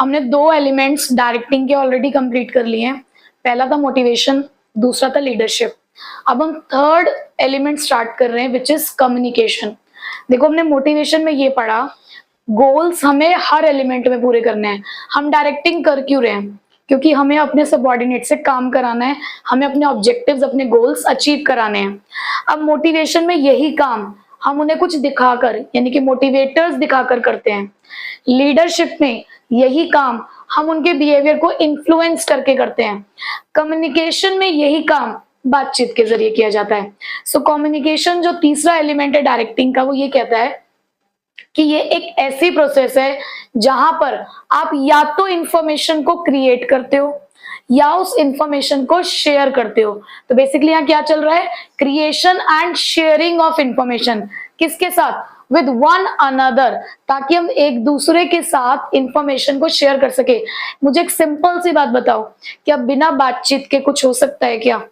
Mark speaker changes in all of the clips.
Speaker 1: हमने 2 elements directing के already complete कर लिए हैं। पहला था मोटिवेशन, दूसरा था लीडरशिप। अब हम थर्ड एलिमेंट स्टार्ट कर रहे हैं विच इज कम्युनिकेशन। देखो हमने मोटिवेशन में ये पढ़ा, गोल्स हमें हर एलिमेंट में पूरे करने हैं। हम डायरेक्टिंग कर क्यों रहे हैं? क्योंकि हमें अपने सबऑर्डिनेट से काम कराना है, हमें अपने ऑब्जेक्टिव्स, अपने गोल्स अचीव कराने हैं। अब मोटिवेशन में यही काम हम उन्हें कुछ दिखाकर, यानी कि मोटिवेटर्स दिखाकर करते हैं। लीडरशिप में यही काम हम उनके बिहेवियर को इन्फ्लुएंस करके करते हैं। कम्युनिकेशन में यही काम बातचीत के जरिए किया जाता है। सो कम्युनिकेशन जो तीसरा एलिमेंट है डायरेक्टिंग का, वो ये कहता है कि ये एक ऐसी प्रोसेस है जहां पर आप या तो इंफॉर्मेशन को क्रिएट करते हो या उस इंफॉर्मेशन को शेयर करते हो। तो बेसिकली यहाँ क्या चल रहा है? Creation and sharing of information. किसके साथ? विद वन अनदर, ताकि हम एक दूसरे के साथ इंफॉर्मेशन को शेयर कर सके। मुझे एक सिंपल सी बात बताओ, क्या बिना बातचीत के कुछ हो सकता है क्या?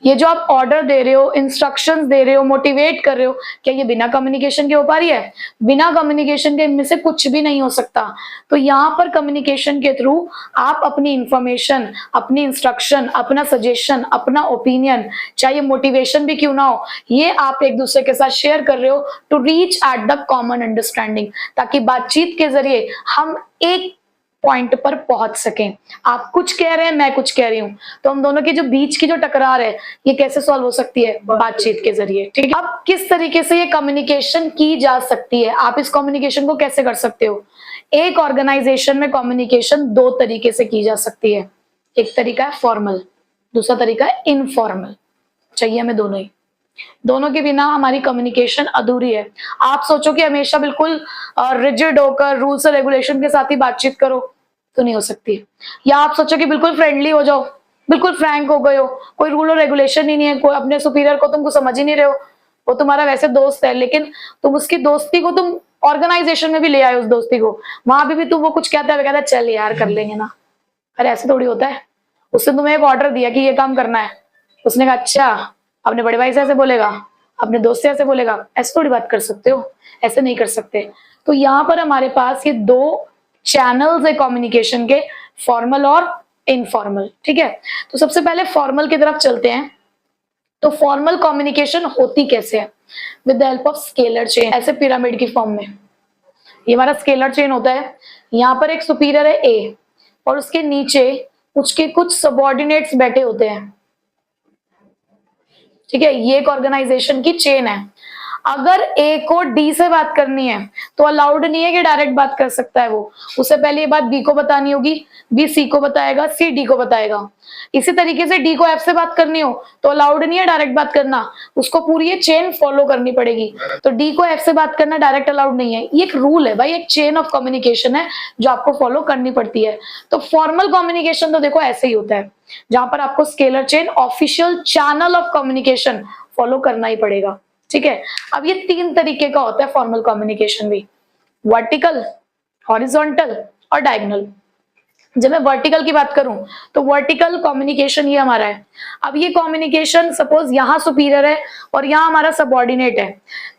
Speaker 1: ये जो आप ऑर्डर दे रहे हो, इंस्ट्रक्शंस दे रहे हो, मोटिवेट कर रहे हो, क्या ये बिना कम्युनिकेशन के हो पा रही है? बिना कम्युनिकेशन के इनमें से कुछ भी नहीं हो सकता। तो यहाँ पर कम्युनिकेशन के थ्रू आप अपनी इंफॉर्मेशन, अपनी इंस्ट्रक्शन, अपना सजेशन, अपना ओपिनियन, चाहे मोटिवेशन भी क्यों ना हो, ये आप एक दूसरे के साथ शेयर कर रहे हो to reach at the common understanding, ताकि बातचीत के जरिए हम एक पॉइंट पर पहुंच सकें। आप कुछ कह रहे हैं, मैं कुछ कह रही हूं, तो हम दोनों के जो बीच की जो टकरार है, ये कैसे सॉल्व हो सकती है? बातचीत के जरिए। ठीक है, अब किस तरीके से ये कम्युनिकेशन की जा सकती है? आप इस कम्युनिकेशन को कैसे कर सकते हो? एक ऑर्गेनाइजेशन में कम्युनिकेशन 2 तरीके से की जा सकती है। एक तरीका है फॉर्मल, दूसरा तरीका है इनफॉर्मल। चाहिए हमें दोनों ही। दोनों के बिना हमारी कम्युनिकेशन अधूरी है। आप सोचो कि हमेशा बिल्कुल रिजिड होकर रूल्स और रेगुलेशन के साथ ही बातचीत करो, तो नहीं हो सकती। या आप सोचो कि बिल्कुल फ्रेंडली हो जाओ, बिल्कुल फ्रैंक हो गए हो, कोई रूल और रेगुलेशन ही नहीं है, कोई अपने सुपीरियर को तुमको समझ ही नहीं रहे हो, वो तुम्हारा वैसे दोस्त है, लेकिन तुम उसकी दोस्ती को तुम ऑर्गेनाइजेशन में भी ले आए, उस दोस्ती को, वहां भी तुम वो कुछ कहता है, कहता है चल यार कर लेंगे ना। अरे ऐसे थोड़ी होता है। उसने तुम्हें एक ऑर्डर दिया कि ये काम करना है, उसने कहा अच्छा, अपने बड़े भाई से ऐसे बोलेगा, अपने दोस्त से ऐसे बोलेगा, ऐसे थोड़ी बात कर सकते हो, ऐसे नहीं कर सकते। तो यहाँ पर हमारे पास ये 2 चैनल्स है कम्युनिकेशन के, फॉर्मल और इनफॉर्मल। ठीक है, तो सबसे पहले फॉर्मल की तरफ चलते हैं। तो फॉर्मल कम्युनिकेशन होती कैसे है? With the help of scalar chain, ऐसे पिरामिड की फॉर्म में। ये हमारा स्केलर चेन होता है। यहाँ पर एक सुपीरियर है ए, और उसके नीचे उसके कुछ सबऑर्डिनेट्स बैठे होते हैं। ठीक है, ये एक ऑर्गेनाइजेशन की चेन है। अगर ए को डी से बात करनी है तो अलाउड नहीं है कि डायरेक्ट बात कर सकता है वो, उससे पहले ये बात बी को बतानी होगी, बी सी को बताएगा, सी डी को बताएगा। इसी तरीके से डी को एफ से बात करनी हो तो अलाउड नहीं है डायरेक्ट बात करना, उसको पूरी ये चेन फॉलो करनी पड़ेगी। तो डी को एफ से बात करना डायरेक्ट अलाउड नहीं है। ये एक रूल है भाई, एक चेन ऑफ कम्युनिकेशन है जो आपको फॉलो करनी पड़ती है। तो फॉर्मल कम्युनिकेशन तो देखो ऐसे ही होता है, जहां पर आपको scalar chain, official channel of communication follow करना ही पड़ेगा। ठीक है, अब ये 3 तरीके का होता है फॉर्मल कम्युनिकेशन भी, वर्टिकल, हॉरिजॉन्टल और डायगोनल। जब मैं वर्टिकल की बात करूं तो वर्टिकल कम्युनिकेशन ये हमारा है। अब ये कम्युनिकेशन सपोज यहाँ सुपीरियर है और यहाँ हमारा सबऑर्डिनेट है,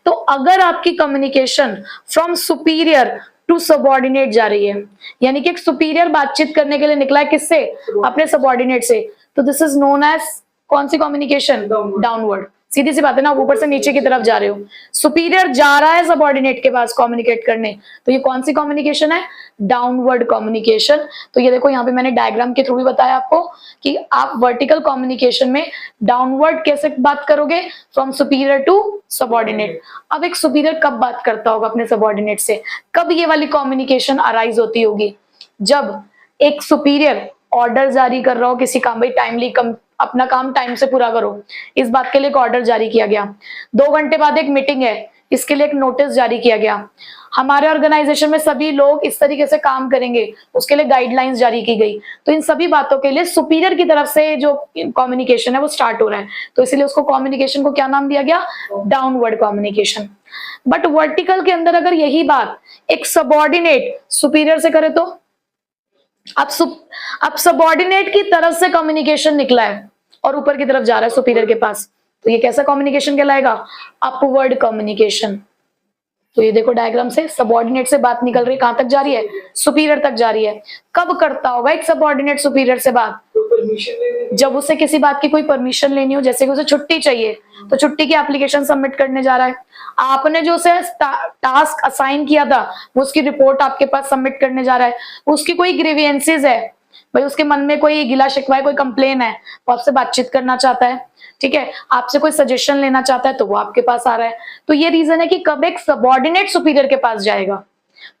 Speaker 1: तो अगर आपकी communication from superior to subordinate जा रही है, यानी कि एक सुपीरियर बातचीत करने के लिए निकला है किससे? अपने सबऑर्डिनेट से, तो दिस इज नोन एज कौन सी कम्युनिकेशन? डाउनवर्ड। सीधी सी बात है ना, आप ऊपर से नीचे की तरफ जा रहे हो, सुपीरियर जा रहा है सबऑर्डिनेट के पास कम्युनिकेट करने, तो ये कौन सी कम्युनिकेशन है? Downward communication. तो ये देखो यहाँ पे मैंने डायग्राम के थ्रू भी बताया आपको कि आप वर्टिकल कम्युनिकेशन में डाउनवर्ड कैसे बात करोगे? From superior to subordinate. अब एक सुपीरियर कब बात करता होगा अपने सबऑर्डिनेट से? कब ये वाली कम्युनिकेशन अराइज होती होगी? जब एक सुपीरियर ऑर्डर जारी कर रहा हो किसी काम, भाई टाइमली अपना काम टाइम से पूरा करो, इस बात के लिए एक ऑर्डर जारी किया गया। 2 घंटे बाद एक मीटिंग है, इसके लिए एक नोटिस जारी किया गया। हमारे ऑर्गेनाइजेशन में सभी लोग इस तरीके से काम करेंगे, उसके लिए गाइडलाइंस जारी की गई। तो इन सभी बातों के लिए सुपीरियर की तरफ से जो कम्युनिकेशन है वो स्टार्ट हो रहा है, तो इसलिए उसको कम्युनिकेशन को क्या नाम दिया गया? Downward communication. बट वर्टिकल के अंदर अगर यही बात एक सबऑर्डिनेट सुपीरियर से करे तो अब सबऑर्डिनेट की तरफ से कम्युनिकेशन निकला है और ऊपर की तरफ जा रहा है सुपीरियर के पास, तो ये कैसा कम्युनिकेशन कहलाएगा? Upward communication. तो ये देखो डायग्राम से सबऑर्डिनेट से बात निकल रही है, कहां तक जा रही है, सुपीरियर तक जा रही है। कब करता होगा एक सबऑर्डिनेट सुपीरियर से बात, जब उसे किसी बात की कोई परमिशन लेनी हो, जैसे कि उसे छुट्टी चाहिए तो छुट्टी की एप्लीकेशन सबमिट करने जा रहा है, आपने जो उसे टास्क असाइन किया था वो उसकी रिपोर्ट आपके पास सबमिट करने जा रहा है, उसकी कोई ग्रीवियंसेस है भाई, उसके मन में कोई गिला शिकवा है, कोई कंप्लेन है, वो आपसे बातचीत करना चाहता है, ठीक है, आपसे कोई सजेशन लेना चाहता है तो वो आपके पास आ रहा है। तो ये रीजन है कि कब एक सबऑर्डिनेट सुपीरियर के पास जाएगा।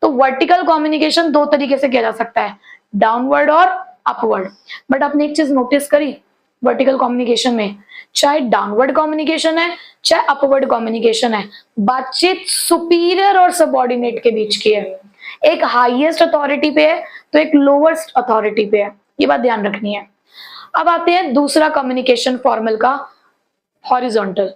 Speaker 1: तो वर्टिकल कम्युनिकेशन दो तरीके से किया जा सकता है, डाउनवर्ड और अपवर्ड। बट आपने एक चीज नोटिस करी वर्टिकल कम्युनिकेशन में, चाहे डाउनवर्ड कम्युनिकेशन है चाहे अपवर्ड कम्युनिकेशन है, बातचीत सुपीरियर और सबऑर्डिनेट के बीच की है। एक हाईएस्ट अथॉरिटी पे है तो एक लोवेस्ट अथॉरिटी पे है, ये बात ध्यान रखनी है। अब आते हैं दूसरा कम्युनिकेशन फॉर्मल का, हॉरिजॉन्टल,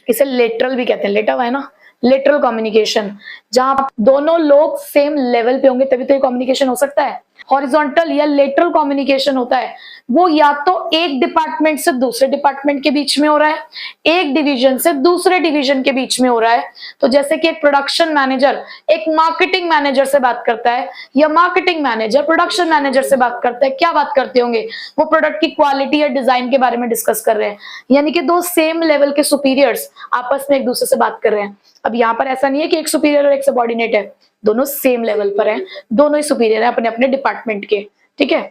Speaker 1: इसे लेटरल भी कहते हैं, लेटा हुआ है ना, लेटरल कम्युनिकेशन, जहां दोनों लोग सेम लेवल पे होंगे तभी तो ये कम्युनिकेशन हो सकता है। हॉरिजॉन्टल या लेटरल कम्युनिकेशन होता है वो या तो एक डिपार्टमेंट से दूसरे डिपार्टमेंट के बीच में हो रहा है, एक डिवीजन से दूसरे डिवीजन के बीच में हो रहा है। तो जैसे कि एक प्रोडक्शन मैनेजर एक मार्केटिंग मैनेजर से बात करता है, या मार्केटिंग मैनेजर प्रोडक्शन मैनेजर से बात करता है, क्या बात करते होंगे, वो प्रोडक्ट की क्वालिटी या डिजाइन के बारे में डिस्कस कर रहे हैं, यानी कि दो सेम लेवल के सुपीरियर्स आपस में एक दूसरे से बात कर रहे हैं। अब यहाँ पर ऐसा नहीं है कि एक सुपीरियर और एक सबऑर्डिनेट है, दोनों सेम लेवल पर हैं, दोनों ही सुपीरियर हैं अपने अपने डिपार्टमेंट के, ठीक है।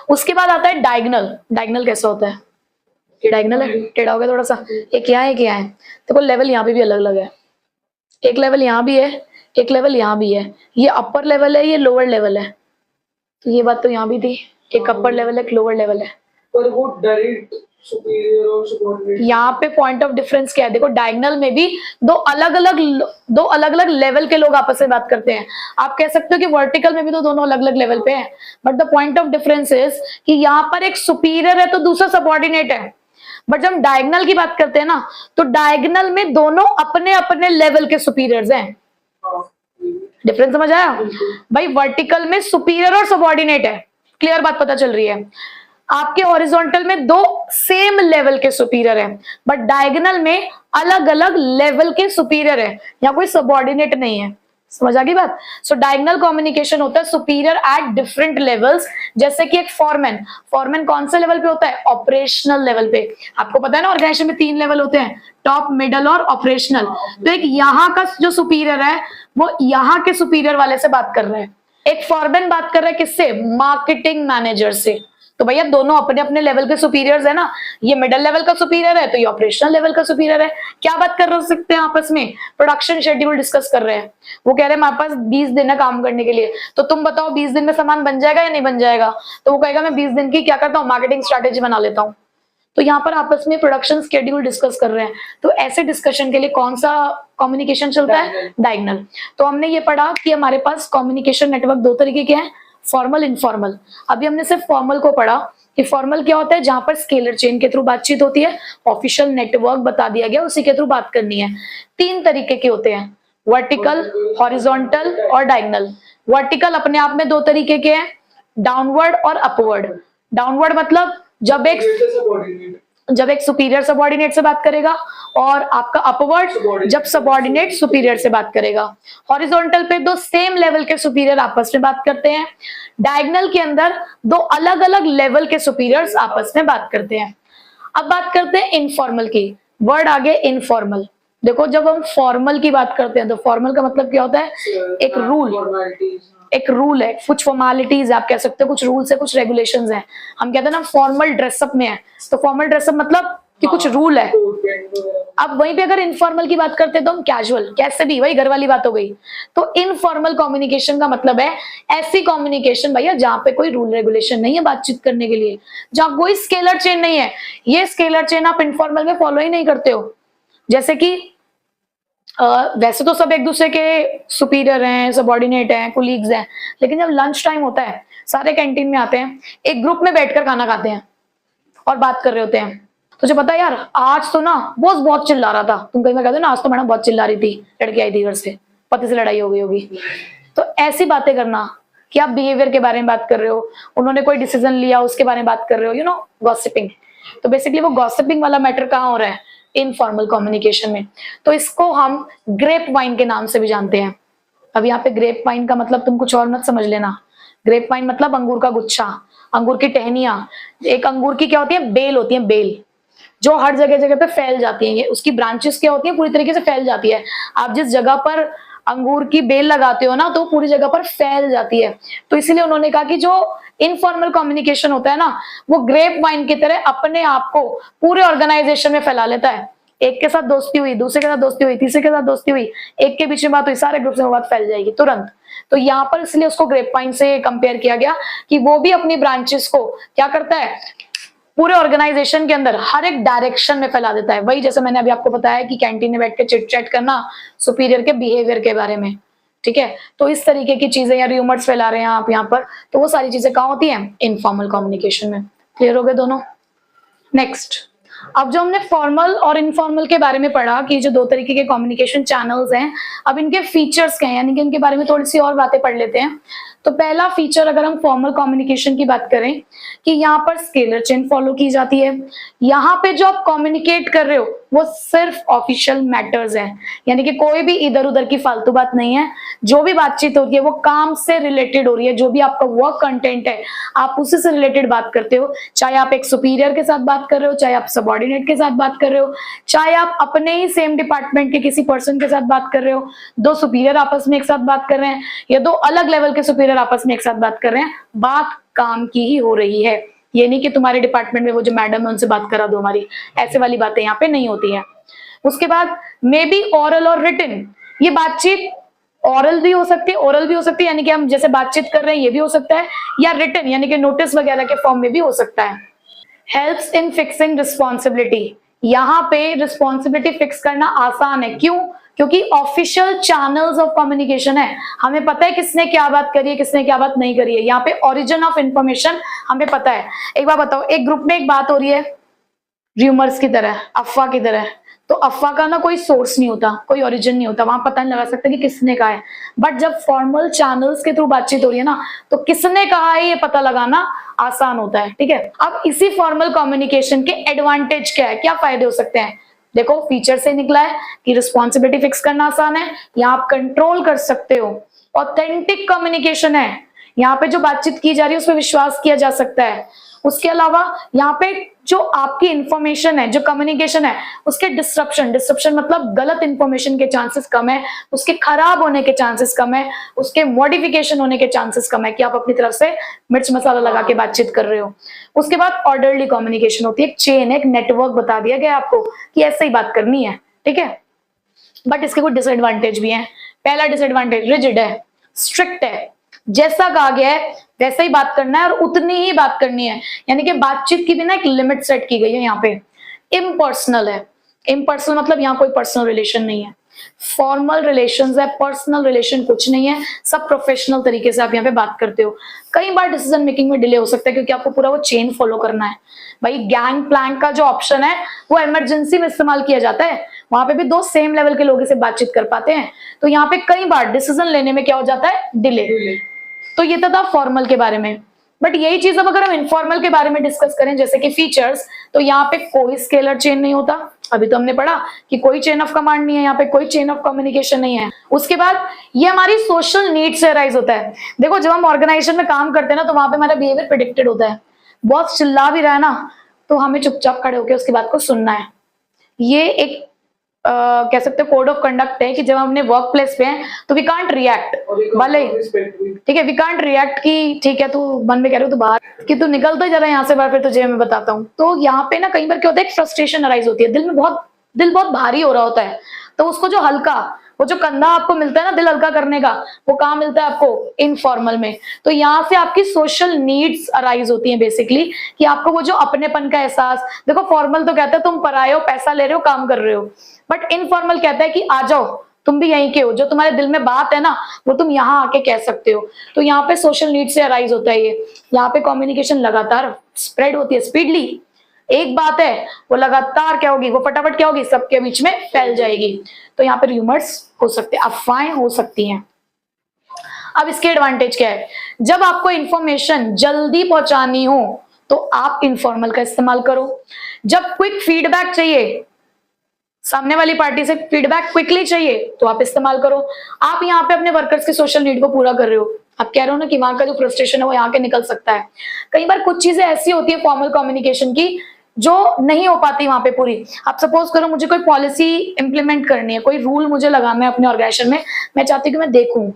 Speaker 1: उसके बाद आता है डायगोनल। डायगोनल कैसा होता है, ये डायगोनल है, टेढ़ा हो गया थोड़ा सा, एक यहाँ है, एक यहाँ है, देखो लेवल यहाँ पे भी अलग अलग है, एक लेवल यहाँ भी है, एक लेवल यहाँ भी है, ये अपर लेवल है, ये लोअर लेवल है, तो ये बात तो यहाँ भी थी, एक अपर लेवल है, एक लोअर लेवल है,
Speaker 2: पर वो डायरेक्ट सुपीरियर और सबऑर्डिनेट,
Speaker 1: यहाँ पे पॉइंट ऑफ डिफरेंस क्या है, देखो डायगोनल में भी दो अलग अलग लेवल के लोग आपस में बात करते हैं। आप कह सकते हो कि वर्टिकल में भी तो दोनों अलग अलग लेवल पे हैं, but the point of difference is कि यहाँ पर एक सुपीरियर है तो दूसरा सबऑर्डिनेट है। बट जब हम डायगोनल की बात करते हैं ना, तो डायगोनल में दोनों अपने अपने लेवल के सुपीरियर्स हैं। डिफरेंस समझ आया भाई, वर्टिकल में सुपीरियर और सबऑर्डिनेट है, क्लियर बात पता चल रही है। आपके हॉरिजॉन्टल में दो सेम लेवल के सुपीरियर हैं, बट डायगोनल में अलग अलग लेवल के सुपीरियर है, यहाँ कोई सबऑर्डिनेट नहीं है, समझ आ गई बात। सो डायगोनल कम्युनिकेशन होता है सुपीरियर एट डिफरेंट लेवल्स, जैसे कि एक फॉरमैन कौन से लेवल पे होता है, ऑपरेशनल लेवल पे। आपको पता है ना ऑर्गेनाइजेशन में 3 लेवल होते हैं, टॉप मिडल और ऑपरेशनल। तो एक यहाँ का जो सुपीरियर है वो यहाँ के सुपीरियर वाले से बात कर रहे हैं, एक फॉरमैन बात कर रहा है किससे, मार्केटिंग मैनेजर से। तो भैया दोनों अपने अपने लेवल के सुपीरियर्स है ना, ये मिडिल लेवल का सुपीरियर है तो ये ऑपरेशनल लेवल का सुपीरियर है। क्या बात कर सकते हैं आपस में, प्रोडक्शन शेड्यूल डिस्कस कर रहे हैं। वो कह रहे हैं हमारे पास 20 दिन है काम करने के लिए, तो तुम बताओ 20 दिन में सामान बन जाएगा या नहीं बन जाएगा। तो वो कहेगा मैं 20 दिन की क्या करता हूँ, मार्केटिंग स्ट्रैटेजी बना लेता हूँ। तो यहाँ पर आपस में प्रोडक्शन शेड्यूल डिस्कस कर रहे हैं। तो ऐसे डिस्कशन के लिए कौन सा कम्युनिकेशन चलता है, डायगोनल। तो हमने ये पढ़ा कि हमारे पास कम्युनिकेशन नेटवर्क दो तरीके के हैं, फॉर्मल इनफॉर्मल। अभी हमने सिर्फ फॉर्मल को पढ़ा कि फॉर्मल क्या होता है, जहां पर स्केलर चेन के थ्रू बातचीत होती है, ऑफिशियल नेटवर्क बता दिया गया उसी के थ्रू बात करनी है। 3 तरीके के होते हैं, वर्टिकल, हॉरिजॉन्टल और डायगोनल। वर्टिकल अपने आप में 2 तरीके के हैं, डाउनवर्ड और अपवर्ड। डाउनवर्ड मतलब जब एक सुपीरियर सबऑर्डिनेट से बात करेगा, और आपका अपवर्ड जब सबऑर्डिनेट सुपीरियर से बात करेगा। हॉरिजॉन्टल पे 2 सेम लेवल के सुपीरियर आपस में बात करते हैं। डायगोनल के अंदर 2 अलग अलग लेवल के सुपीरियर्स आपस में बात करते हैं। अब बात करते हैं इनफॉर्मल की। वर्ड आगे इनफॉर्मल। देखो जब हम फॉर्मल की बात करते हैं तो फॉर्मल का मतलब क्या होता है, एक रूल है, कुछ फॉर्मेलिटीज आप कह सकते हो, कुछ रूल्स है, कुछ रेगुलेशंस हैं। हम कहते हैं ना फॉर्मल ड्रेसअप में है, तो फॉर्मल ड्रेसअप मतलब कि कुछ रूल है। अब वहीं पे अगर इनफॉर्मल की बात करते हैं तो हम कैजुअल, कैसे भी, वही घर वाली बात हो गई। तो इनफॉर्मल कम्युनिकेशन का मतलब है ऐसी कम्युनिकेशन भैया जहां पे कोई रूल रेगुलेशन नहीं है बातचीत करने के लिए, जहां कोई स्केलर चेन नहीं है। ये स्केलर चेन आप इनफॉर्मल में फॉलो ही नहीं करते हो। जैसे कि वैसे तो सब एक दूसरे के सुपीरियर हैं, सबऑर्डिनेट हैं, कोलीग्स हैं, लेकिन जब लंच टाइम होता है सारे कैंटीन में आते हैं, एक ग्रुप में बैठकर खाना खाते हैं और बात कर रहे होते हैं। तुझे पता है यार आज तो ना बॉस बहुत चिल्ला रहा था, तुम कहीं में कहते हो ना आज तो मैडम बहुत चिल्ला रही थी, लड़की आई थी घर से, पति से लड़ाई हो गई होगी। तो ऐसी बातें करना कि आप बिहेवियर के बारे में बात कर रहे हो, उन्होंने कोई डिसीजन लिया उसके बारे में बात कर रहे हो, यू नो गॉसिपिंग। तो बेसिकली वो गॉसिपिंग वाला मैटर कहाँ हो रहा है, इनफॉर्मल कम्युनिकेशन में। तो इसको हम ग्रेप वाइन के नाम से भी जानते हैं। अब यहाँ पे ग्रेप वाइन का मतलब तुम कुछ और मत समझ लेना। ग्रेप वाइन मतलब अंगूर का गुच्छा, अंगूर की टहनियां। एक अंगूर की क्या होती है, बेल होती है, बेल जो हर जगह जगह पे फैल जाती है। ये उसकी ब्रांचेस क्या होती है, पूरी तरीके से फैल जाती है। आप जिस जगह पर अंगूर की बेल लगाते हो ना, तो पूरी जगह पर फैल जाती है। तो इसीलिए उन्होंने कहा कि जो इनफॉर्मल कम्युनिकेशन होता है ना, वो ग्रेप वाइन की तरह अपने आप को पूरे ऑर्गेनाइजेशन में फैला लेता है। एक के साथ दोस्ती हुई, दूसरे के साथ दोस्ती हुई, तीसरे के साथ दोस्ती हुई, एक के बीच में बात हुई, सारे ग्रुप में बात फैल जाएगी तुरंत। तो यहाँ पर इसलिए उसको ग्रेप वाइन से कंपेयर किया गया कि वो भी अपनी ब्रांचेस को क्या करता है, पूरे ऑर्गेनाइजेशन के अंदर हर एक डायरेक्शन में फैला देता है। वही जैसे मैंने अभी आपको बताया कि कैंटीन में बैठ के चिट चैट करना सुपीरियर के बिहेवियर के बारे में, ठीक है। तो इस तरीके की चीजें या रूमर्स फैला रहे हैं आप यहाँ पर, तो वो सारी चीजें कहाँ होती हैं, इनफॉर्मल कम्युनिकेशन में। क्लियर हो गए दोनों। नेक्स्ट, अब जो हमने फॉर्मल और इनफॉर्मल के बारे में पढ़ा कि जो दो तरीके के कम्युनिकेशन चैनल्स हैं, अब इनके फीचर्स क्या हैं, यानी कि इनके बारे में थोड़ी सी और बातें पढ़ लेते हैं। तो पहला फीचर अगर हम फॉर्मल कम्युनिकेशन की बात करें कि यहाँ पर स्केलर चेन फॉलो की जाती है। यहाँ पे जो आप कम्युनिकेट कर रहे हो वो सिर्फ ऑफिशियल मैटर्स हैं, यानी कि कोई भी इधर उधर की फालतू बात नहीं है। जो भी बातचीत हो रही है वो काम से रिलेटेड हो रही है। जो भी आपका वर्क कंटेंट है आप उसी से रिलेटेड बात करते हो, चाहे आप एक सुपीरियर के साथ बात कर रहे हो, चाहे आप सबऑर्डिनेट के साथ बात कर रहे हो, चाहे आप अपने ही सेम डिपार्टमेंट के किसी पर्सन के साथ बात कर रहे हो, दो सुपीरियर आपस में एक साथ बात कर रहे हैं या दो अलग लेवल के सुपीरियर आपस में एक साथ बात कर रहे हैं, बात काम की ही हो रही है। ये नहीं कि तुम्हारे डिपार्टमेंट में वो जो मैडम है उनसे बात करा दो हमारी, ऐसे वाली बातें यहाँ पे नहीं होती है। उसके बाद मे बी ऑरल और रिटन, ये बातचीत ऑरल भी हो सकती है, ओरल भी हो सकती है, यानी कि हम जैसे बातचीत कर रहे हैं ये भी हो सकता है, या रिटन यानी कि नोटिस वगैरह के फॉर्म में भी हो सकता है। हेल्प्स इन फिक्सिंग रिस्पॉन्सिबिलिटी, यहाँ पे रिस्पॉन्सिबिलिटी फिक्स करना आसान है। क्यों? क्योंकि ऑफिशियल चैनल्स ऑफ कम्युनिकेशन है, हमें पता है किसने क्या बात करी है, किसने क्या बात नहीं करी है। यहाँ पे ओरिजिन ऑफ इंफॉर्मेशन हमें पता है। एक बात बताओ, एक ग्रुप में एक बात हो रही है र्यूमर्स की तरह, अफवाह की तरह, तो अफवाह का ना कोई सोर्स नहीं होता, कोई ओरिजिन नहीं होता, वहां पता नहीं लगा सकता कि किसने कहा है। बट जब फॉर्मल चैनल्स के थ्रू बातचीत हो रही है ना, तो किसने कहा है ये पता लगाना आसान होता है, ठीक है। अब इसी फॉर्मल कम्युनिकेशन के एडवांटेज क्या है, क्या फायदे हो सकते हैं? देखो, फीचर से निकला है कि रिस्पॉन्सिबिलिटी फिक्स करना आसान है, यहाँ आप कंट्रोल कर सकते हो। ऑथेंटिक कम्युनिकेशन है, यहाँ पे जो बातचीत की जा रही है उस पर विश्वास किया जा सकता है। उसके अलावा यहाँ पे जो आपकी इंफॉर्मेशन है, जो कम्युनिकेशन है, उसके डिस्ट्रप्शन मतलब गलत इंफॉर्मेशन के चांसेस कम है, उसके खराब होने के चांसेस कम है, उसके मॉडिफिकेशन होने के चांसेस कम है कि आप अपनी तरफ से मिर्च मसाला लगा के बातचीत कर रहे हो। उसके बाद ऑर्डरली कम्युनिकेशन होती है, एक चेन, एक नेटवर्क बता दिया गया आपको कि ऐसे ही बात करनी है, ठीक है। बट इसके कुछ डिसएडवांटेज भी हैं। पहला डिसएडवांटेज, रिजिड है, स्ट्रिक्ट है, जैसा कहा गया है वैसे ही बात करना है और उतनी ही बात करनी है, यानी कि बातचीत की भी ना एक लिमिट सेट की गई है। यहाँ पे इम्पर्सनल है, इम्पर्सनल मतलब यहाँ कोई पर्सनल रिलेशन नहीं है, फॉर्मल रिलेशंस है, पर्सनल रिलेशन कुछ नहीं है, सब प्रोफेशनल तरीके से आप यहाँ पे बात करते हो। कई बार डिसीजन मेकिंग में डिले हो सकता है क्योंकि आपको पूरा वो चेन फॉलो करना है। भाई गैंग प्लैंक का जो ऑप्शन है वो इमरजेंसी में इस्तेमाल किया जाता है, वहां पे भी दो सेम लेवल के लोगों से बातचीत कर पाते हैं। तो यहाँ पे कई बार डिसीजन लेने में क्या हो जाता है, डिले। तो ये था फॉर्मल के बारे में। बट यही चीज अब अगर हम इनफॉर्मल के बारे में डिस्कस करें, जैसे कि फीचर्स, तो यहाँ पे कोई स्केलर चेन नहीं होता। अभी तो हमने पढ़ा कि कोई चेन ऑफ कमांड नहीं है, यहाँ पे कोई चेन ऑफ कम्युनिकेशन नहीं है। उसके बाद ये हमारी सोशल नीड से अराइज होता है। देखो, जब हम ऑर्गेनाइजेशन में काम करते हैं ना, तो वहां पे हमारा बिहेवियर प्रिडिक्टेड होता है। बॉस चिल्ला भी रहा है ना, तो हमें चुपचाप खड़े होकर उसकी बात को सुनना है। ये एक कह सकते हो कोड ऑफ कंडक्ट है कि जब हम अपने वर्क प्लेस पे हैं तो वी कांट रिएक्ट, भले ठीक है, वी कांट रिएक्ट कि ठीक है तू मन में कह रहे हो तो बाहर कि तू निकल तो जरा यहाँ से बाहर, फिर तुझे मैं बताता हूँ। तो यहाँ पे ना कई बार क्या होता है, एक फ्रस्ट्रेशन अराइज होती है, दिल बहुत भारी हो रहा होता है। तो उसको जो हल्का, वो जो कंधा आपको मिलता है ना दिल हल्का करने का, वो कहाँ मिलता है आपको, इनफॉर्मल में। तो यहाँ से आपकी सोशल नीड्स अराइज होती हैं बेसिकली, कि आपको वो जो अपनेपन का एहसास। देखो, फॉर्मल तो कहता है तुम पराये हो, पैसा ले रहे हो, काम कर रहे हो, बट इनफॉर्मल कहता है कि आ जाओ, तुम भी यहीं के हो, जो तुम्हारे दिल में बात है ना वो तुम यहाँ आके कह सकते हो। तो यहाँ पे सोशल नीड से अराइज होता है ये। यहाँ पे कम्युनिकेशन लगातार स्प्रेड होती है, स्पीडली। एक बात है वो लगातार क्या होगी, वो फटाफट क्या होगी, सबके बीच में फैल जाएगी। तो यहाँ पे र्यूमर्स हो सकते हैं, अफवाहें हो सकती हैं। अब इसके एडवांटेज क्या है, जब आपको इंफॉर्मेशन जल्दी पहुंचानी हो तो आप इनफॉर्मल का इस्तेमाल करो। जब क्विक फीडबैक चाहिए सामने वाली पार्टी से फीडबैक क्विकली चाहिए तो आप इस्तेमाल करो। आप यहाँ पे अपने वर्कर्स के सोशल नीड को पूरा कर रहे हो, आप कह रहे हो ना कि वहां का जो फ्रस्ट्रेशन है वो यहाँ के निकल सकता है। कई बार कुछ चीजें ऐसी होती है फॉर्मल कम्युनिकेशन की जो नहीं हो पाती वहां पे पूरी। आप सपोज करो मुझे कोई पॉलिसी इंप्लीमेंट करनी है, कोई रूल मुझे लगाना है अपने ऑर्गेनाइजेशन में, मैं चाहती हूँ कि मैं देखूं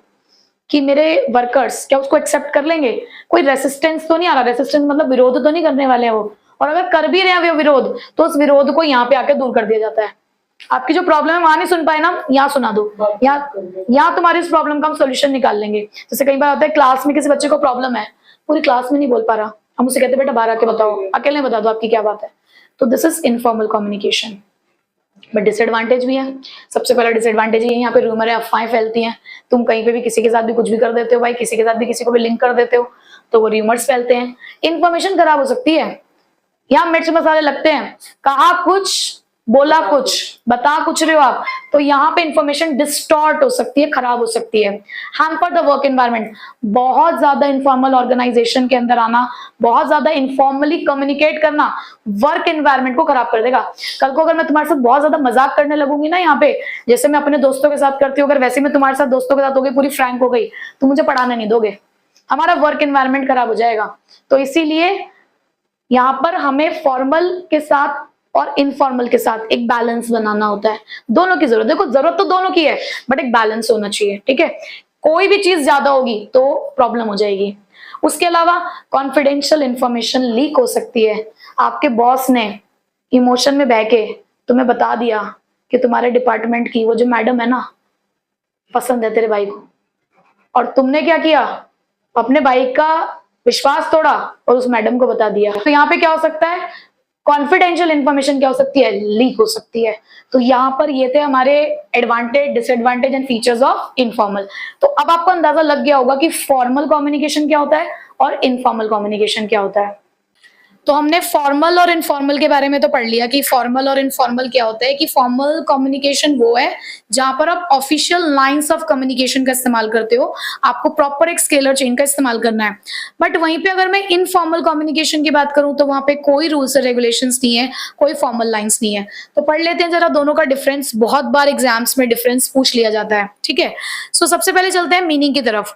Speaker 1: कि मेरे वर्कर्स क्या उसको एक्सेप्ट कर लेंगे, कोई रेसिस्टेंस तो नहीं आ रहा। रेसिस्टेंस मतलब विरोध तो नहीं करने वाले हैं वो, और अगर कर भी रहे हैं वो विरोध तो उस विरोध को यहाँ पे आके दूर कर दिया जाता है। आपकी जो प्रॉब्लम है वहां नहीं सुन पाए ना, यहाँ सुना दो, यहाँ तुम्हारी इस प्रॉब्लम का हम सोल्यूशन निकाल लेंगे। जैसे कई बार होता है क्लास में किसी बच्चे को प्रॉब्लम है, पूरी क्लास में नहीं बोल पा रहा, हम उसे कहते बेटा बाहर आके बताओ, अकेले बता दो आपकी क्या बात है। तो this is informal communication. But disadvantage भी है। सबसे पहला डिसएडवांटेज ये यहाँ पे रूमर है, अफवाहें फैलती हैं, तुम कहीं पे भी किसी के साथ भी कुछ भी कर देते हो भाई, किसी के साथ भी किसी को भी लिंक कर देते हो तो वो रूमर्स फैलते हैं, इन्फॉर्मेशन खराब हो सकती है। यहाँ मिर्च मसाले लगते हैं, कहा कुछ बोला कुछ, बता कुछ रहे हो आप, तो यहाँ पे इंफॉर्मेशन डिस्टॉर्ट हो सकती है, खराब हो सकती है। हैम्पर द वर्क एनवायरनमेंट, बहुत ज्यादा इनफॉर्मल ऑर्गेनाइजेशन के अंदर आना, बहुत ज्यादा इनफॉर्मली कम्युनिकेट करना वर्क एनवायरनमेंट को खराब कर देगा। कल को अगर मैं तुम्हारे साथ बहुत ज्यादा मजाक करने लगूंगी ना यहाँ पे, जैसे मैं अपने दोस्तों के साथ करती हूँ, अगर वैसे मैं तुम्हारे साथ दोस्तों के साथ हो गई, पूरी फ्रैंक हो गई, तो मुझे पढ़ाने नहीं दोगे, हमारा वर्क एनवायरनमेंट खराब हो जाएगा। तो इसीलिए यहाँ पर हमें फॉर्मल के साथ और इनफॉर्मल के साथ एक बैलेंस बनाना होता है। दोनों की जरूरत, देखो जरूरत तो दोनों की है बट एक बैलेंस होना चाहिए, ठीक है। कोई भी चीज ज्यादा होगी तो प्रॉब्लम हो जाएगी। उसके अलावा कॉन्फिडेंशियल इंफॉर्मेशन लीक हो सकती है। आपके बॉस ने इमोशन में बह के तुम्हें बता दिया कि तुम्हारे डिपार्टमेंट की वो जो मैडम है ना पसंद है तेरे भाई को, और तुमने क्या किया, अपने भाई का विश्वास तोड़ा और उस मैडम को बता दिया। तो यहाँ पे क्या हो सकता है, कॉन्फिडेंशियल इंफॉर्मेशन क्या हो सकती है, लीक हो सकती है। तो यहाँ पर ये थे हमारे advantage, disadvantage and features of informal. तो अब आपको अंदाजा लग गया होगा कि फॉर्मल कम्युनिकेशन क्या होता है और इनफॉर्मल कम्युनिकेशन क्या होता है। तो हमने फॉर्मल और इनफॉर्मल के बारे में तो पढ़ लिया कि फॉर्मल और इनफॉर्मल क्या होता है। कि फॉर्मल कम्युनिकेशन वो है जहां पर आप ऑफिशियल लाइंस ऑफ कम्युनिकेशन का इस्तेमाल करते हो, आपको प्रॉपर एक स्केलर चेन का इस्तेमाल करना है। बट वहीं पे अगर मैं इनफॉर्मल कम्युनिकेशन की बात करूं तो वहां पे कोई रूल्स और रेगुलेशंस नहीं है, कोई फॉर्मल लाइंस नहीं है। तो पढ़ लेते हैं जरा दोनों का डिफरेंस, बहुत बार एग्जाम्स में डिफरेंस पूछ लिया जाता है, ठीक है। सो सबसे पहले चलते हैं मीनिंग की तरफ।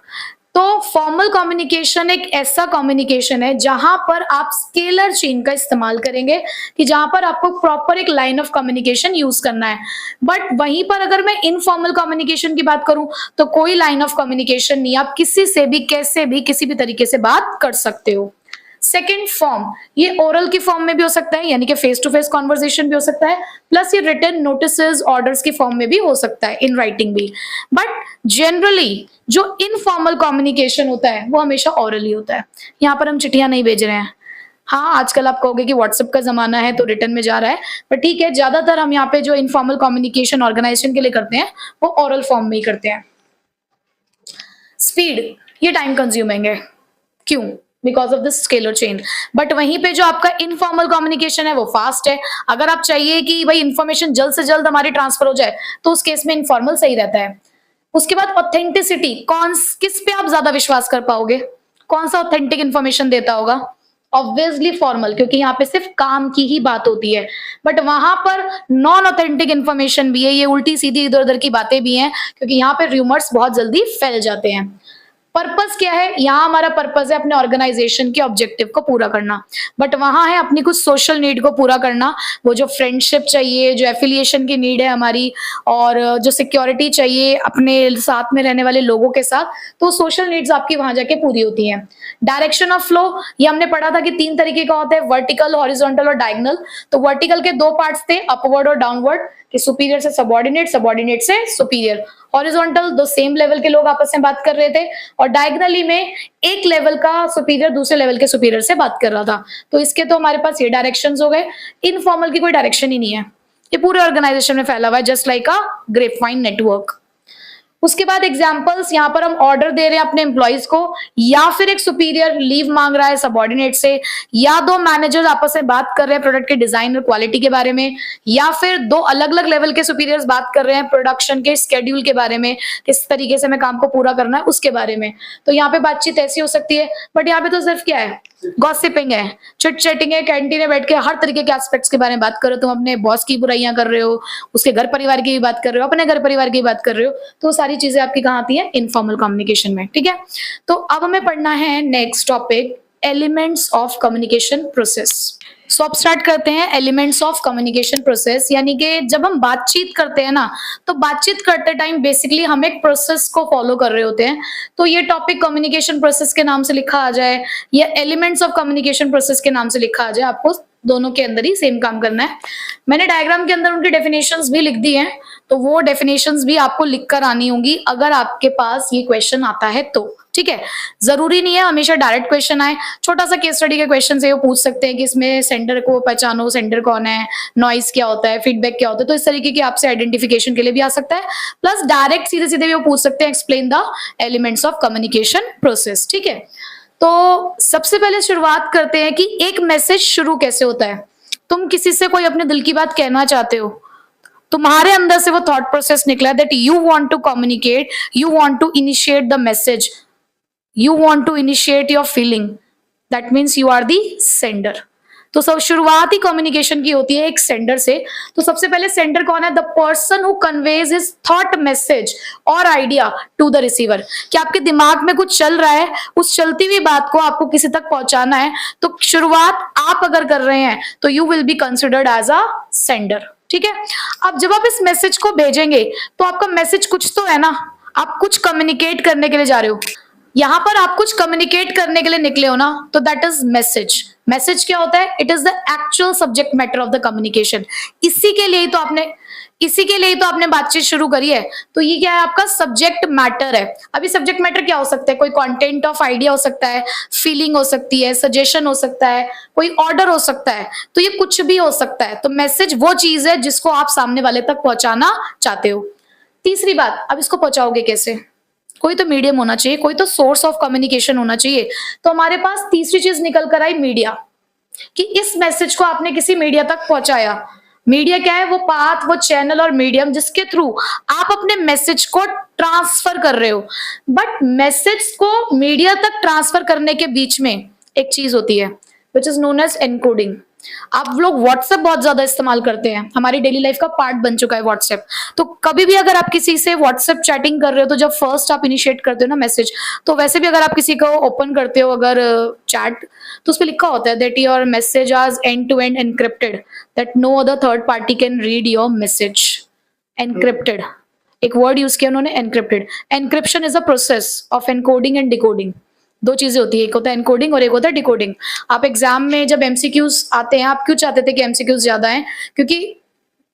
Speaker 1: तो फॉर्मल कम्युनिकेशन एक ऐसा कम्युनिकेशन है जहां पर आप स्केलर चेन का इस्तेमाल करेंगे, कि जहां पर आपको प्रॉपर एक लाइन ऑफ कम्युनिकेशन यूज करना है। बट वहीं पर अगर मैं इनफॉर्मल कम्युनिकेशन की बात करूं तो कोई लाइन ऑफ कम्युनिकेशन नहीं, आप किसी से भी कैसे भी किसी भी तरीके से बात कर सकते हो। सेकेंड फॉर्म, ये ओरल की फॉर्म में भी हो सकता है, यानी कि फेस टू फेस कॉन्वर्सेशन भी हो सकता है, प्लस ये रिटन नोटिसेस ऑर्डर्स की फॉर्म में भी हो सकता है, इन राइटिंग भी। बट जनरली जो इनफॉर्मल कम्युनिकेशन होता है वो हमेशा ओरल ही होता है। यहाँ पर हम चिट्ठियां नहीं भेज रहे हैं। हाँ, आजकल आप कहोगे कि व्हाट्सएप का जमाना है तो रिटर्न में जा रहा है, पर ठीक है, ज्यादातर हम यहाँ पे जो इनफॉर्मल कम्युनिकेशन ऑर्गेनाइजेशन के लिए करते हैं वो ओरल फॉर्म में ही करते हैं। स्पीड, ये टाइम कंज्यूमिंग है, क्यों, because of this scalar chain. But वहीं पे जो आपका इनफॉर्मल कम्युनिकेशन है वो फास्ट है। अगर आप चाहिए कि भाई इंफॉर्मेशन जल्द से जल्द हमारी ट्रांसफर हो जाए तो उस केस में इनफॉर्मल सही रहता है। उसके बाद ऑथेंटिसिटी, किस पे आप ज्यादा विश्वास कर पाओगे, कौन सा ऑथेंटिक इंफॉर्मेशन देता होगा, ऑब्वियसली फॉर्मल, क्योंकि यहाँ पे सिर्फ काम की ही बात होती है। बट वहां पर नॉन ऑथेंटिक इंफॉर्मेशन भी है, ये उल्टी सीधी इधर उधर की बातें भी हैं, क्योंकि यहाँ पे रूमर्स बहुत जल्दी फैल जाते हैं। पर्पस क्या है, यहाँ हमारा पर्पस है अपने ऑर्गेनाइजेशन के ऑब्जेक्टिव को पूरा करना, बट वहां है अपनी कुछ सोशल नीड को पूरा करना। वो जो फ्रेंडशिप चाहिए, जो एफिलिएशन की नीड है हमारी, और जो सिक्योरिटी चाहिए अपने साथ में रहने वाले लोगों के साथ, तो सोशल नीड्स आपकी वहां जाके पूरी होती हैं। डायरेक्शन ऑफ फ्लो, ये हमने पढ़ा था कि 3 तरीके का होता है, वर्टिकल, हॉरिजॉन्टल और डायगोनल। तो वर्टिकल के 2 पार्ट्स थे, अपवर्ड और डाउनवर्ड, कि सुपीरियर से सबऑर्डिनेट, सबऑर्डिनेट से सुपीरियर। हॉरिजॉन्टल 2 सेम लेवल के लोग आपस में बात कर रहे थे, और डायगोनली में एक लेवल का सुपीरियर दूसरे लेवल के सुपीरियर से बात कर रहा था। तो इसके तो हमारे पास ये डायरेक्शंस हो गए। इनफॉर्मल की कोई डायरेक्शन ही नहीं है, ये पूरे ऑर्गेनाइजेशन में फैला हुआ है, जस्ट लाइक अ ग्रेपवाइन नेटवर्क। उसके बाद एग्जांपल्स, यहाँ पर हम ऑर्डर दे रहे हैं अपने एम्प्लॉइज को, या फिर एक सुपीरियर लीव मांग रहा है सबऑर्डिनेट से, या 2 मैनेजर्स आपस में बात कर रहे हैं प्रोडक्ट के डिजाइन और क्वालिटी के बारे में, या फिर 2 अलग अलग लेवल के सुपीरियर्स बात कर रहे हैं प्रोडक्शन के स्केड्यूल के बारे में, किस तरीके से हमें काम को पूरा करना है उसके बारे में। तो यहाँ पे बातचीत ऐसी हो सकती है। बट यहाँ पे तो सिर्फ क्या है, गॉसिपिंग है, चिट चैटिंग है, कैंटीन में बैठ के हर तरीके के एस्पेक्ट्स के बारे में बात करो, तुम अपने बॉस की बुराइयां कर रहे हो, उसके घर परिवार की भी बात कर रहे हो, अपने घर परिवार की भी बात कर रहे हो, तो वो सारी चीजें आपकी कहाँ आती है, इनफॉर्मल कम्युनिकेशन में। ठीक है, तो अब हमें पढ़ना है next topic, elements of communication process. So अब स्टार्ट करते हैं एलिमेंट्स ऑफ कम्युनिकेशन प्रोसेस, यानी कि जब हम बातचीत करते हैं ना, तो बातचीत करते टाइम बेसिकली हम एक प्रोसेस को फॉलो कर रहे होते हैं। तो ये टॉपिक कम्युनिकेशन प्रोसेस के नाम से लिखा आ जाए या एलिमेंट्स ऑफ कम्युनिकेशन प्रोसेस के नाम से लिखा आ जाए, आपको दोनों के अंदर ही सेम काम करना है। मैंने डायग्राम के अंदर उनकी डेफिनेशंस भी लिख दी हैं, तो वो डेफिनेशंस भी आपको लिखकर आनी होंगी अगर आपके पास ये क्वेश्चन आता है तो। ठीक है, जरूरी नहीं है हमेशा डायरेक्ट क्वेश्चन आए, छोटा सा केस स्टडी के क्वेश्चन से वो पूछ सकते हैं कि इसमें सेंडर को पहचानो, सेंडर कौन है, नॉइस क्या होता है, फीडबैक क्या होता है, तो इस तरीके की आपसे आइडेंटिफिकेशन के लिए भी आ सकता है। प्लस डायरेक्ट सीधे सीधे भी वो पूछ सकते हैं, explain the elements of communication process. ठीक है, तो सबसे पहले शुरुआत करते हैं कि एक मैसेज शुरू कैसे होता है। तुम किसी से कोई अपने दिल की बात कहना चाहते हो, तुम्हारे अंदर से वो थॉट प्रोसेस निकला that you want to communicate, you want to initiate the message, you want to initiate your feeling, that means you are the sender। तो सब शुरुआत ही कम्युनिकेशन की होती है एक सेंडर से। तो सबसे पहले सेंडर कौन है, the person who conveys his thought message और आइडिया टू द रिसीवर। कि आपके दिमाग में कुछ चल रहा है, उस चलती हुई बात को आपको किसी तक पहुंचाना है, तो शुरुआत आप अगर कर रहे हैं तो you will be considered as a sender. ठीक है, अब जब आप इस मैसेज को भेजेंगे तो आपका मैसेज कुछ तो है ना, आप कुछ कम्युनिकेट करने के लिए जा रहे हो, यहां पर आप कुछ कम्युनिकेट करने के लिए निकले हो ना, तो दैट इज मैसेज। मैसेज क्या होता है, it is the actual subject matter of the communication. इसी के लिए तो आपने बातचीत शुरू करी है। तो ये क्या है, आपका सब्जेक्ट मैटर है। अभी सब्जेक्ट मैटर क्या हो सकता है, कोई कंटेंट ऑफ आइडिया हो सकता है, फीलिंग हो सकती है, सजेशन हो सकता है, कोई ऑर्डर हो सकता है, तो ये कुछ भी हो सकता है। तो मैसेज वो चीज है जिसको आप सामने वाले तक पहुंचाना चाहते हो। तीसरी बात, अब इसको पहुंचाओगे कैसे, कोई तो मीडियम होना चाहिए, कोई तो सोर्स ऑफ कम्युनिकेशन होना चाहिए। तो हमारे पास तीसरी चीज निकल कर आई, मीडिया, कि इस मैसेज को आपने किसी मीडिया तक पहुंचाया। मीडिया क्या है, वो पाथ, वो चैनल और मीडियम जिसके थ्रू आप अपने मैसेज को ट्रांसफर कर रहे हो। बट मैसेज को मीडिया तक ट्रांसफर करने के बीच में एक चीज होती है which is known as encoding. आप लोग व्हाट्सएप बहुत ज्यादा इस्तेमाल करते हैं, हमारी डेली लाइफ का पार्ट बन चुका है व्हाट्सएप। तो कभी भी अगर आप किसी से व्हाट्सएप चैटिंग कर रहे हो, तो जब फर्स्ट आप इनिशिएट करते हो ना मैसेज, तो वैसे भी अगर आप किसी को ओपन करते हो अगर चैट, तो उस पर लिखा होता है that your message are end to end encrypted, that no other third party can read your message. Encrypted, एक वर्ड यूज किया उन्होंने, encrypted. Encryption is a process of encoding and decoding. दो चीजें होती है, एक होता है एनकोडिंग और एक होता है डिकोडिंग। आप एग्जाम में जब एमसीक्यूज आते हैं, आप क्यों चाहते थे कि एमसीक्यूज ज्यादा हैं, क्योंकि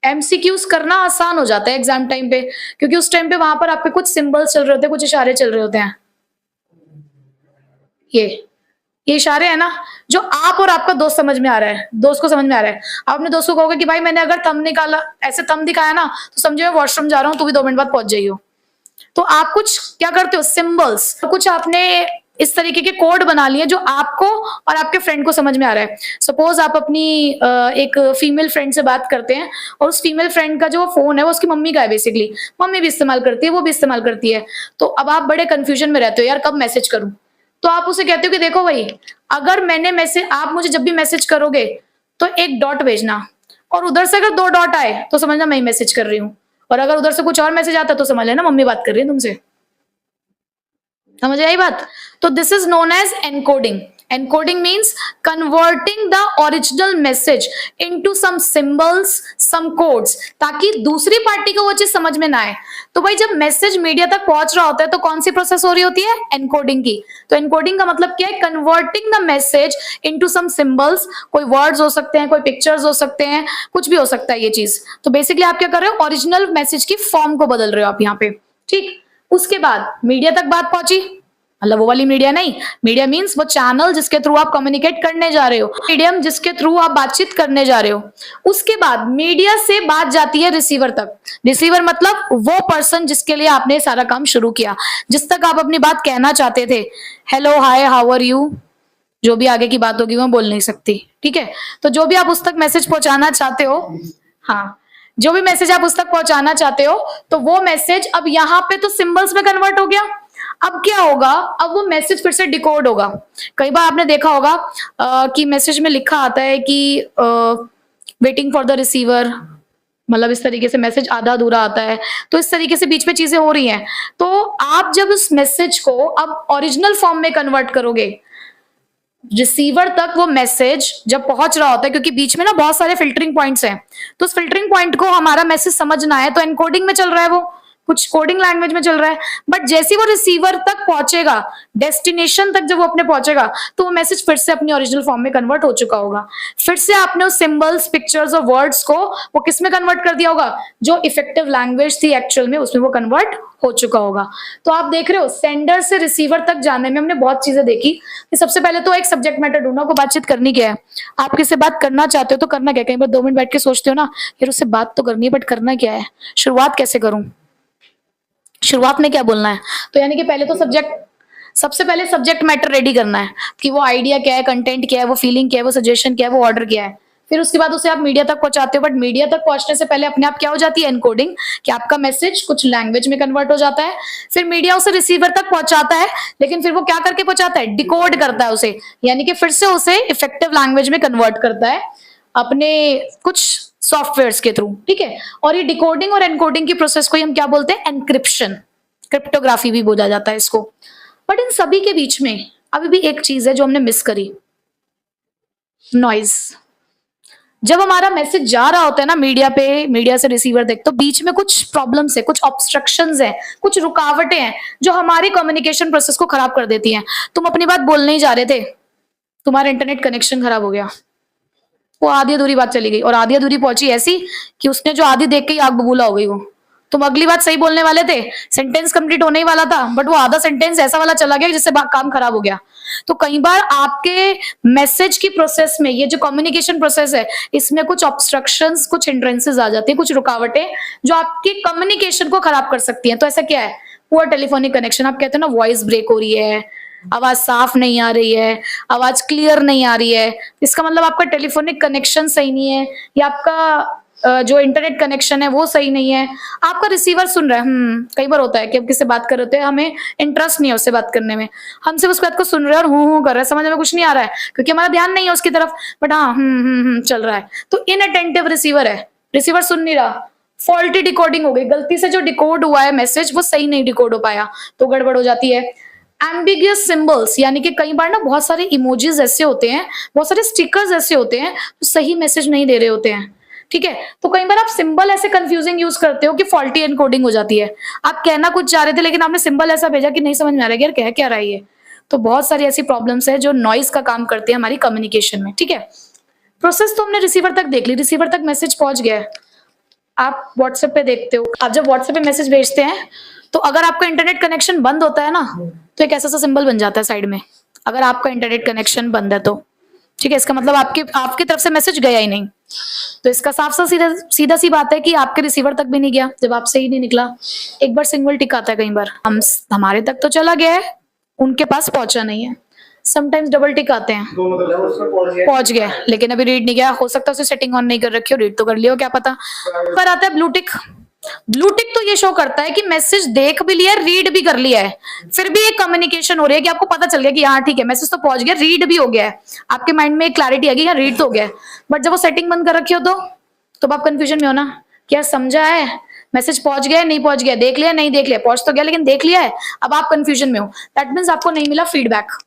Speaker 1: एमसीक्यूज करना आसान हो जाता है एग्जाम टाइम पे, क्योंकि उस टाइम पे वहां पर आपके कुछ सिंबल्स चल रहे होते हैं, कुछ इशारे चल रहे होते हैं। ये इशारे है ना, जो आप और आपका दोस्त समझ में आ रहा है, दोस्त को समझ में आ रहा है। आप अपने दोस्त को कहोगे कि भाई मैंने अगर थंब निकाला, ऐसे थंब दिखाया ना, तो समझो मैं वॉशरूम जा रहा हूँ, तू भी 2 मिनट बाद पहुंच जाइयो। तो आप कुछ क्या करते हो, सिंबल्स, कुछ आपने इस तरीके के कोड बना लिए जो आपको और आपके फ्रेंड को समझ में आ रहा है। सपोज आप अपनी एक फीमेल फ्रेंड से बात करते हैं, और उस फीमेल फ्रेंड का जो फोन है वो उसकी मम्मी का है, बेसिकली मम्मी भी इस्तेमाल करती है, वो भी इस्तेमाल करती है। तो अब आप बड़े कंफ्यूजन में रहते हो, यार कब मैसेज करूं। तो आप उसे कहते हो कि देखो भाई, अगर मैंने मैसेज, आप मुझे जब भी मैसेज करोगे तो एक डॉट भेजना, और उधर से अगर 2 डॉट आए तो समझना मैं ही मैसेज कर रही हूँ, और अगर उधर से कुछ और मैसेज आता है तो समझ लेना मम्मी बात कर रही है तुमसे। समझ आई बात। तो this is known as encoding. Encoding means converting the original message into some symbols, some codes, ताकि दूसरी पार्टी को वो चीज समझ में ना आए। तो भाई जब मैसेज मीडिया तक पहुंच रहा होता है तो कौन सी प्रोसेस हो रही होती है, एनकोडिंग की। तो एनकोडिंग का मतलब क्या है, converting the message into some symbols, कोई वर्ड्स हो सकते हैं, कोई पिक्चर्स हो सकते हैं, कुछ भी हो सकता है ये चीज। तो बेसिकली आप क्या कर रहे हो, ओरिजिनल मैसेज की फॉर्म को बदल रहे हो आप यहाँ पे। ठीक, उसके बाद मीडिया तक बात पहुंची, मतलब वो वाली मीडिया नहीं, मीडिया मीन्स वो चैनल जिसके थ्रू आप कम्युनिकेट करने जा रहे हो, मीडियम जिसके थ्रू आप बातचीत करने जा रहे हो। उसके बाद मीडिया से बात जाती है रिसीवर तक। रिसीवर मतलब वो पर्सन जिसके लिए आपने सारा काम शुरू किया, जिस तक आप अपनी बात कहना चाहते थे। Hello, hi, how are you, जो भी आगे की बात होगी मैं बोल नहीं सकती, ठीक है। तो जो भी आप उस तक मैसेज पहुंचाना चाहते हो, हाँ, जो भी मैसेज आप उस तक पहुंचाना चाहते हो, तो वो मैसेज अब यहाँ पे तो सिंबल्स में कन्वर्ट हो गया। अब क्या होगा, अब वो मैसेज फिर से डिकोड होगा। कई बार आपने देखा होगा कि मैसेज में लिखा आता है कि वेटिंग फॉर द रिसीवर, मतलब इस तरीके से मैसेज आधा अधूरा आता है। तो इस तरीके से बीच में चीजें हो रही हैं। तो आप जब उस मैसेज को अब ओरिजिनल फॉर्म में कन्वर्ट करोगे, रिसीवर तक वो मैसेज जब पहुंच रहा होता है, क्योंकि बीच में ना बहुत सारे फिल्टरिंग पॉइंट्स हैं, तो उस फिल्टरिंग पॉइंट को हमारा मैसेज समझना है, तो एनकोडिंग में चल रहा है, वो कुछ कोडिंग लैंग्वेज में चल रहा है। बट जैसे ही वो रिसीवर तक पहुंचेगा, डेस्टिनेशन तक जब वो अपने पहुंचेगा, तो वो मैसेज फिर से अपनी ओरिजिनल फॉर्म में कन्वर्ट हो चुका होगा। फिर से आपने उस सिंबल्स, पिक्चर्स और वर्ड्स को वो किस में कन्वर्ट कर दिया होगा, जो इफेक्टिव लैंग्वेज थी एक्चुअल में, उसमें वो कन्वर्ट हो चुका होगा। तो आप देख रहे हो सेंडर से रिसीवर तक जाने में हमने बहुत चीजें देखी कि सबसे पहले तो एक सब्जेक्ट मैटर ढूंढना, को बातचीत करनी क्या है। आप किससे बात करना चाहते हो तो करना क्या है। कई बार 2 मिनट बैठ के सोचते हो ना, यार उससे बात तो करनी है बट करना क्या है, शुरुआत कैसे करूं, शुरुआत में क्या बोलना है। तो यानी कि पहले तो सबसे पहले सब्जेक्ट मैटर रेडी करना है कि वो आइडिया क्या है, कंटेंट क्या है, वो फीलिंग क्या है, वो सजेशन क्या है, वो ऑर्डर क्या है। फिर उसके बाद उसे आप मीडिया तक पहुंचाते हो, बट मीडिया तक पहुंचने से पहले अपने आप क्या हो जाती है, एनकोडिंग, कि आपका मैसेज कुछ लैंग्वेज में कन्वर्ट हो जाता है। फिर मीडिया उसे रिसीवर तक पहुंचाता है, लेकिन फिर वो क्या करके पहुंचाता है, डिकोड करता है उसे, यानी कि फिर से उसे इफेक्टिव लैंग्वेज में कन्वर्ट करता है अपने कुछ सॉफ्टवेयर्स के थ्रू, ठीक है। और ये डिकोडिंग और एनकोडिंग की प्रोसेस को हम क्या बोलते हैं, एनक्रिप्शन, क्रिप्टोग्राफी भी बोला जाता है इसको। बट इन सभी के बीच में अभी भी एक चीज है जो हमने मिस करी, नॉइज। जब हमारा मैसेज जा रहा होता है ना मीडिया पे, मीडिया से रिसीवर तक, तो बीच में कुछ प्रॉब्लम्स है, कुछ ऑब्स्ट्रक्शंस हैं, कुछ रुकावटें हैं जो हमारी कम्युनिकेशन प्रोसेस को खराब कर देती हैं। तुम अपनी बात बोलने ही जा रहे थे, तुम्हारा इंटरनेट कनेक्शन खराब हो गया, वो आधी अधूरी बात चली गई, और आधी अधूरी पहुंची ऐसी कि उसने जो आधी देख के ही आग बबूला हो गई। वो तुम अगली बात सही बोलने वाले थे, सेंटेंस कंप्लीट होने ही वाला था, बट वो आधा सेंटेंस ऐसा वाला चला गया जिससे काम खराब हो गया। तो कई बार आपके मैसेज की प्रोसेस में, ये जो कम्युनिकेशन प्रोसेस है, इसमें कुछ ऑब्स्ट्रक्शंस, कुछ हिंड्रेंसेस आ जाती है, कुछ रुकावटें जो आपकी कम्युनिकेशन को खराब कर सकती हैं। तो ऐसा क्या है, पुअर टेलीफोनिक कनेक्शन, आप कहते हो ना वॉइस ब्रेक हो रही है, आवाज साफ नहीं आ रही है, आवाज क्लियर नहीं आ रही है, इसका मतलब आपका टेलीफोनिक कनेक्शन सही नहीं है, या आपका जो इंटरनेट कनेक्शन है वो सही नहीं है। आपका रिसीवर सुन रहा है, कई बार होता है कि हम किससे बात कर रहे हैं, हमें इंटरेस्ट नहीं है उससे बात करने में, हम सिर्फ उस बात को सुन रहे हैं और हूं कर रहे हैं, समझ में कुछ नहीं आ रहा है क्योंकि हमारा ध्यान नहीं है उसकी तरफ, बट हाँ चल रहा है। तो इनअटेंटिव रिसीवर है, रिसीवर सुन नहीं रहा, फॉल्टी डिकोडिंग हो गई, गलती से जो डिकोड हुआ है मैसेज वो सही नहीं डिकोड हो पाया, तो गड़बड़ हो जाती है। एम्बिगियस सिंबल्स, यानी कि कई बार ना बहुत सारे इमोजीज ऐसे होते हैं, बहुत सारे स्टिकर्स ऐसे होते हैं जो सही मैसेज नहीं दे रहे होते हैं, ठीक है। तो कई बार आप सिंबल ऐसे कंफ्यूजिंग यूज करते हो कि फॉल्टी एनकोडिंग हो जाती है। आप कहना कुछ चाह रहे थे लेकिन आपने सिंबल ऐसा भेजा कि नहीं समझ में आ रहा है यार क्या रहा है ये। तो बहुत सारी ऐसी प्रॉब्लम्स है जो नॉइज का काम करते हैं हमारी कम्युनिकेशन में, ठीक है। प्रोसेस तो हमने रिसीवर तक देख ली, रिसीवर तक मैसेज पहुंच गया है। आप व्हाट्सएप पे देखते हो, आप जब व्हाट्सएप पे मैसेज भेजते हैं तो अगर आपका इंटरनेट कनेक्शन बंद होता है ना, तो एक ऐसा सा सिंबल बन जाता है साइड में, अगर आपका इंटरनेट कनेक्शन बंद है तो, ठीक है। इसका मतलब आपकी तरफ से मैसेज गया ही नहीं। तो इसका साफ सा सीधा सी बात है कि आपके रिसीवर तक भी नहीं गया, जब आपसे ही नहीं निकला। एक बार सिंगल टिक आता है, कई बार हमारे तक तो चला गया है, उनके पास पहुंचा नहीं है। समटाइम्स डबल टिक आते हैं, पहुंच गया लेकिन अभी रीड नहीं गया, हो सकता है उसे सेटिंग ऑन नहीं कर रखी हो, रीड तो कर लिया हो क्या पता। पर आता है ब्लू टिक। ब्लू टिक तो ये शो करता है कि मैसेज देख भी लिया, रीड भी कर लिया है, फिर भी एक कम्युनिकेशन हो रही है कि आपको पता चल गया कि हाँ ठीक है मैसेज तो पहुंच गया, रीड भी हो गया है, आपके माइंड में एक क्लैरिटी आ गई, हाँ रीड तो हो गया है। बट जब वो सेटिंग बंद कर रखी हो तो आप कंफ्यूजन में हो ना, क्या समझा है, मैसेज पहुंच गया नहीं पहुंच गया, देख लिया नहीं देख लिया, पहुंच तो गया लेकिन देख लिया है, अब आप कंफ्यूजन में हो। दैट मीन्स आपको नहीं मिला फीडबैक।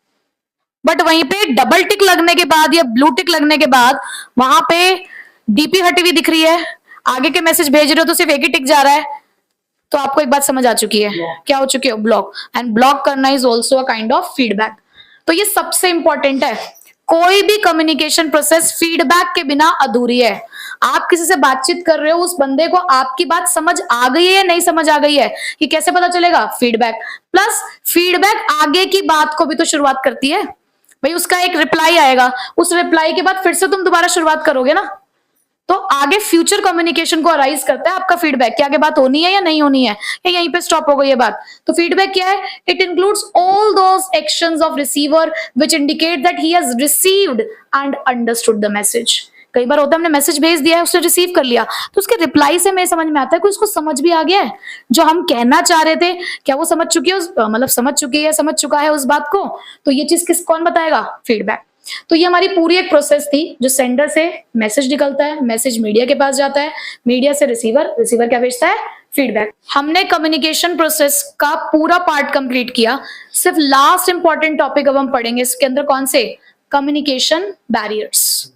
Speaker 1: बट वहीं पे डबल टिक लगने के बाद या ब्लू टिक लगने के बाद वहां पे डीपी हटी हुई दिख रही है, आगे के मैसेज भेज रहे हो तो सिर्फ एक ही टिक जा रहा है, तो आपको एक बात समझ आ चुकी है, क्या हो चुके हो, ब्लॉक। एंड ब्लॉक करना is also a kind of feedback. तो ये सबसे इंपॉर्टेंट है, कोई भी कम्युनिकेशन प्रोसेस फीडबैक के बिना अधूरी है। आप किसी से बातचीत कर रहे हो, उस बंदे को आपकी बात समझ आ गई है या नहीं समझ आ गई है, ये कैसे पता चलेगा, फीडबैक। प्लस फीडबैक आगे की बात को भी तो शुरुआत करती है भाई, उसका एक रिप्लाई आएगा, उस रिप्लाई के बाद फिर से तुम दोबारा शुरुआत करोगे ना, तो आगे फ्यूचर कम्युनिकेशन को अराइज करता है आपका फीडबैक कि आगे बात होनी है या नहीं होनी है, या यहीं पे स्टॉप हो गई है बात। तो फीडबैक क्या है, it includes all those actions of receiver which indicate that he has received and understood the message, कई बार होता है हमने मैसेज भेज दिया है, उसने रिसीव कर लिया, तो उसके रिप्लाई से हमें समझ में आता है कि उसको समझ भी आ गया है जो हम कहना चाह रहे थे, क्या वो समझ चुकी है मतलब समझ चुकी है, समझ चुका है उस बात को। तो ये चीज कौन बताएगा? फीडबैक। तो ये हमारी पूरी एक प्रोसेस थी, जो सेंडर से मैसेज निकलता है, मैसेज मीडिया के पास जाता है, मीडिया से रिसीवर, रिसीवर क्या भेजता है? फीडबैक। हमने कम्युनिकेशन प्रोसेस का पूरा पार्ट कंप्लीट किया। सिर्फ लास्ट इंपॉर्टेंट टॉपिक अब हम पढ़ेंगे इसके अंदर, कौन से? Communication barriers.